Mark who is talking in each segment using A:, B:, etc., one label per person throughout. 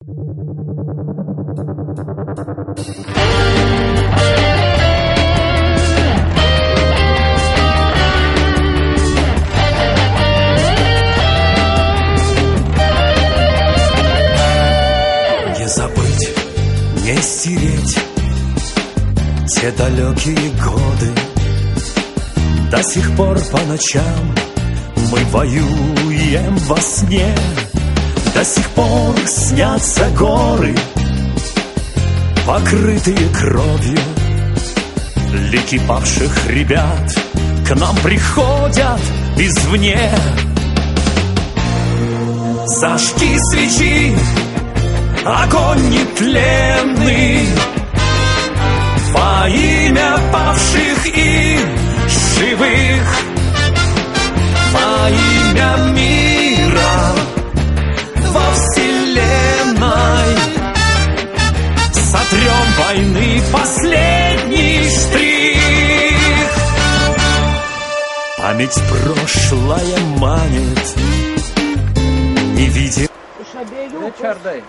A: Не забыть, не стереть те далекие годы. До сих пор по ночам мы воюем во сне. До сих пор снятся горы, покрытые кровью. Лики павших ребят к нам приходят извне. Зажги свечи, огонь нетленный, во имя павших и живых, во имя мира во вселенной. Сотрем войны последний штрих. Память прошлая манит, не видя.
B: Ričardai,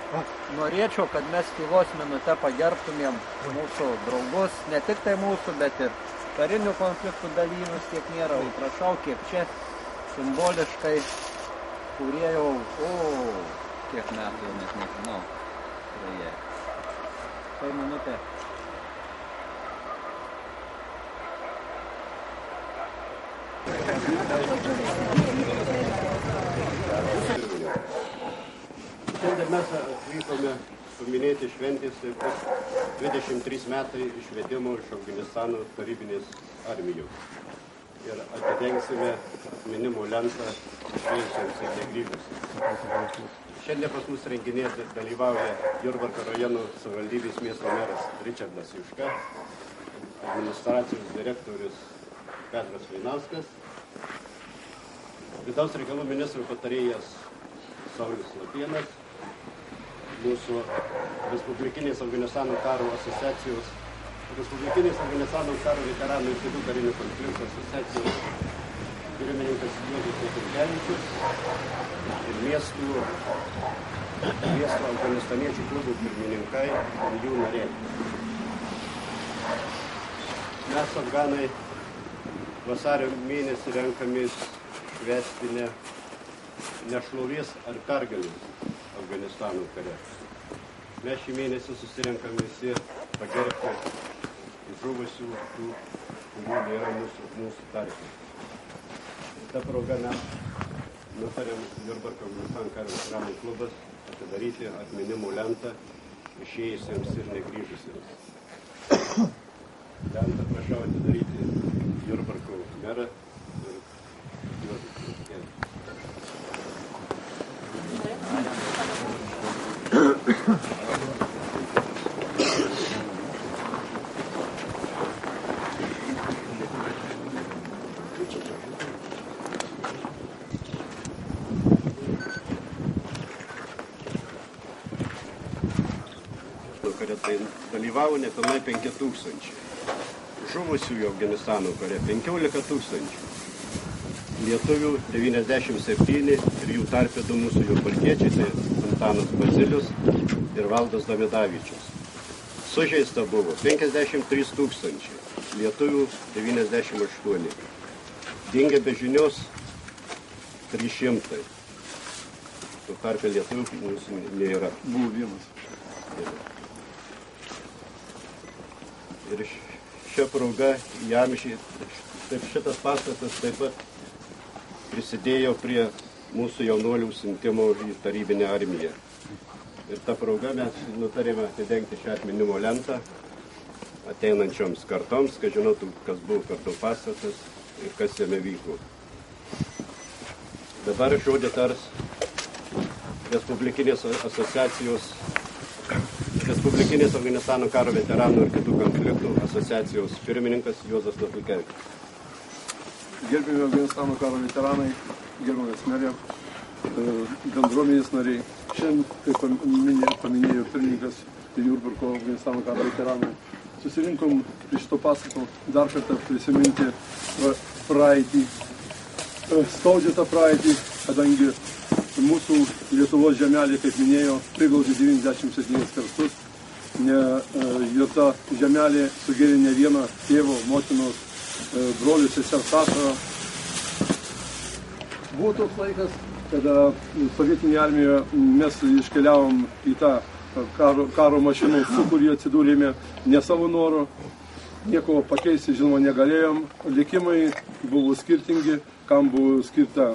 B: norėčiau, kad mes tylos minutę pagerbtumėm mūsų draugus, ne tik tai mūsų, bet ir karinių konfliktų dalyvius, kiek nėra, prašau, kiek čia simboliškai, kurie jau, kiek metų jau net nežinau, praėję. Tai minutė.
C: Šiandien mes atvykome paminėti šventės 23 metai išvedimo iš Afganistano tarybinės armijos. Ir atidengsime atminimo lentą išvėjusiems ir negrįžusiems. Šiandien pas mus renginėje dalyvauja Jurbarko rajono savivaldybės miesto meras Ričardas Juška, administracijos direktorius Petras Vainauskas, vidaus reikalų ministro patarėjas Saulius Lapėnas, mūsų Respublikinės Afganistano karo asociacijos, Respublikinės Afganistano karo veteranų ir kitų karinių konfliktų asociacijos pirmininkas Juozas Vaitkevičius ir miesto afganistaniečių klubų pirmininkai ir jų nariai. Mes, afganai, vasario mėnesį renkamės švęsti ne šlovės ar pergalės Afganistano kare. Mes šį mėnesį susirenkam visi pagerbti žuvusių tų, kurių nėra mūsų tarpe. Ta proga mes nutarėm Jurbarko Afganistano karo veteranų klubas atidaryti atminimo lentą išėjusiems ir negrįžusiems. Lentą prašau atidaryti Jurbarko merą ir Juozas Vaitkevičius. Tai dalyvavo nepilnai 5000. Žuvusiųjų Afganistano kare 15 000. Lietuvių 97 ir jų tarpe du mūsų jurbarkiečiai, tai Antanas Bazilius ir Valdas Davidavičius. Sužeista buvo 53 000, lietuvių 98. Dingę be žinios 300. Tuo tarpe lietuvių mūsų nėra.
D: Buvo vienas.
C: Ir šią progą jam šitas pastatas taip pat prisidėjo prie mūsų jaunuolių siuntimo į tarybinę armiją. Ir tą progą mes nutarėme atidengti šią atminimo lentą ateinančioms kartoms, kad žinotų, kas buvo kartu pastatas ir kas jame vyko. Dabar žodį tars Respublikinės asociacijos Respublikinės Afganistano karo veteranų ir kitų konfliktų asociacijos pirmininkas Juozas Vaitkevičius.
D: Gerbiami Afganistano karo veteranai, gerbiamas merė, bendruomenės nariai. Šiandien, kaip paminėjo pirmininkas Jurbarko Afganistano karo veteranai, susirinkom prie šito pastato dar kartą prisiminti praeitį, skaudžią tą praeitį, kadangi mūsų Lietuvos žemelė, kaip minėjo, priglaudė 97 karstus. Ir ta žemelė sugėrė ne vieną tėvo, motinos, brolių, sesers ašarą. Buvo toks laikas, kada sovietinėje armijoje mes iškeliavom į tą karo mašinų sūkurį, atsidūrėme ne savo noru. Nieko pakeisti, žinoma, negalėjom. Likimai buvo skirtingi, kam buvo skirta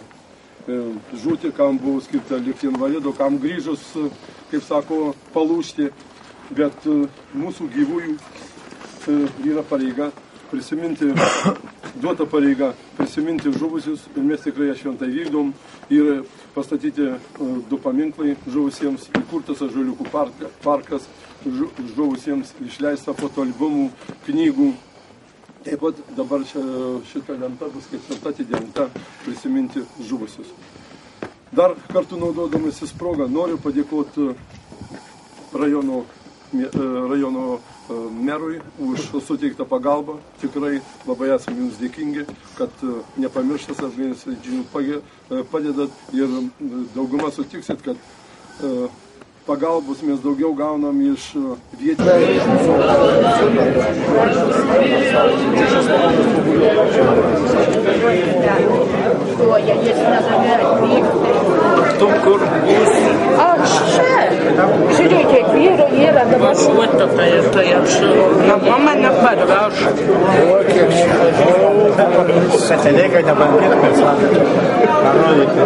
D: žūti, kam buvo skirta likti invalidu, kam grįžus, kaip sako, palūžti. Bet mūsų gyvųjų yra pareiga prisiminti, duota pareiga prisiminti žuvusius, ir mes tikrai šventai vykdom, ir pastatyti 2 paminklai žuvusiems, įkurtas ąžuoliukų parkas žuvusiems, išleista fotoalbumų, knygų. Taip pat dabar šita lenta bus kaip šventa atidengta prisiminti žuvusius. Dar kartu naudodamasis progą noriu padėkoti rajono merui už suteiktą pagalbą. Tikrai labai esame jums dėkingi, kad nepamirštas Afganistaniečių padedat, ir dauguma sutiksit, kad pagalbos mes daugiau gaunam iš vietinių.
A: Kur bus?
E: Aš čia. Žiūrėkit, vyro dabar.
A: Važiuota tai apšilo.
E: Mama neparveža.
F: Katalikai nebandėtų, kaip sakėte, parodyti.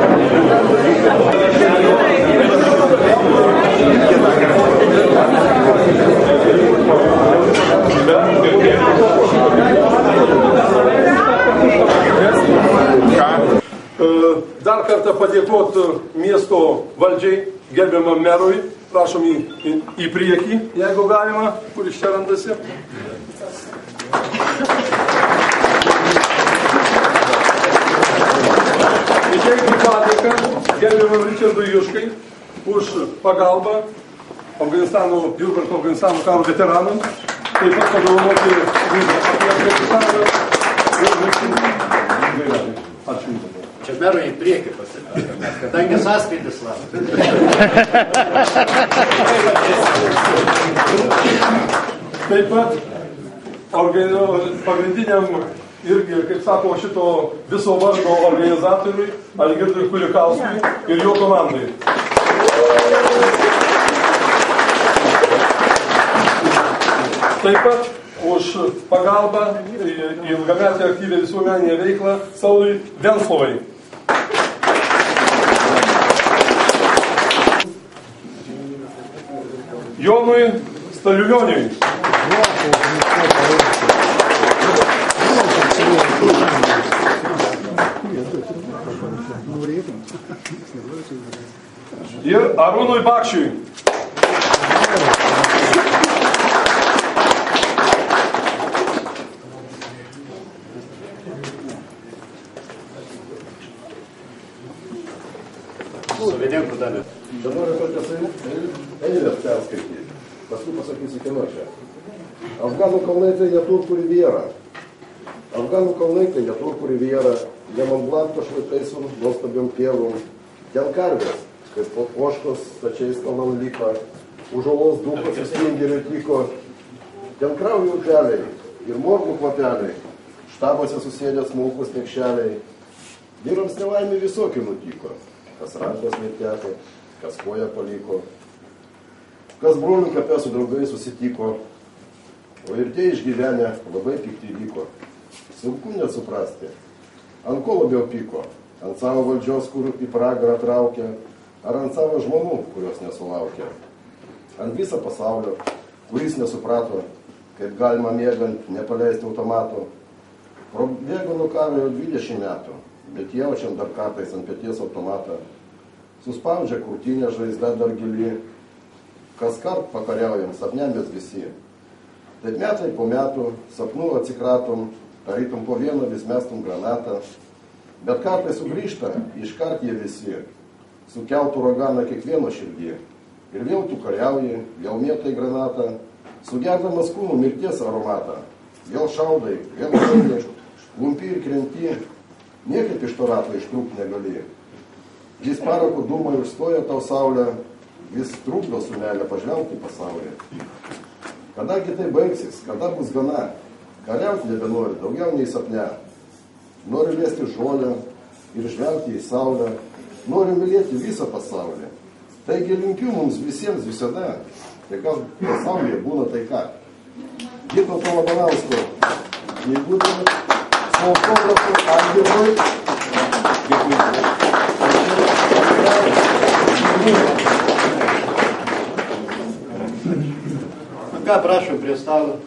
D: Dar kartą padėkoti miesto valdžiai, gerbiamam merui, prašom į priekį, jeigu galima, kuris čia randasi. Įteikti padėką gerbiamam Ričardui Juškai už pagalbą Jurbarko Afganistano karo veteranams, taip pat padovanoti ačiū.
G: Čia merui į priekį pasakyti, kadangi sąskaitis laukia.
D: Taip pat pagrindiniam irgi, kaip sako, šito viso vardo organizatoriui Algirdui Kulikauskui ir jo komandai. Taip pat už pagalbą ilgametę aktyvią visuomeninę veiklą Saului Venslovai. Jonui Staliulioniui. Ir Arūnui Bakšiui.
G: Savininkų dalį.
H: Čia noriu tokias eilės perskaityti. Paskui pasakysiu kieno čia. Afganų kalnai tai ne turkų riviera. Afganų kalnai tai ne turkų riviera. Jie man blanko šlaitaisom, nuostabiom pievom. Ten karvės, kaip oškos stačiais kalnam lipa. Už olos dūkos įstingėrio tyko. Ten kraujo upeliai ir morgų kvapeliai. Štabuose susėdė smulkus niekšeliai. Vyrams nelaimė visokių nutiko. Kas rankos neteko, kas koją paliko, kas brolių kape su draugais susitiko, o ir tie išgyvenę labai pikti vyko. Sunku net suprasti, ant ko labiau pyko, ant savo valdžios, kur į pragarą traukia, ar ant savo žmonų, kurios nesulaukia, ant viso pasaulio, kuris nesuprato, kaip galima miegant nepaleisti automato. Prabėgo nuo karo jau 20 metų. Bet jaučiam dar kartais ant peties automatą. Suspaudžia krūtinę žaizda dar gili. Kas kart pakariaujam, sapnėmės visi. Taip metai po metų sapnų atsikratom, tarytum po vieną vis mestum granatą. Bet kartai sugrįžta, iškart jie visi. Sukeltų uraganą kiekvieno širdį. Ir vėl tu kariauji, vėl mėtai granatą. Sugerdamas kūnų mirties aromatą. Vėl šaudai, vėl žaidai, klumpi ir krenti. Niekaip iš to rato ištrūkti negali. Vis parako dūmai užstoja tau saulę, vis trukdo sūnelę pažvelgti pasaulį. Kadagi tai baigsis, kada bus gana, kariauti nebenori daugiau nei sapne. Noriu liesti žolę ir žvelgti į saulę, noriu mylėti visą pasaulį. Taigi linkiu mums visiems visada, tai kad pasaulyje būna taika. Vytauto Labanausko knygutė su autografu Algirdui.
G: Ką prašom prie stalo?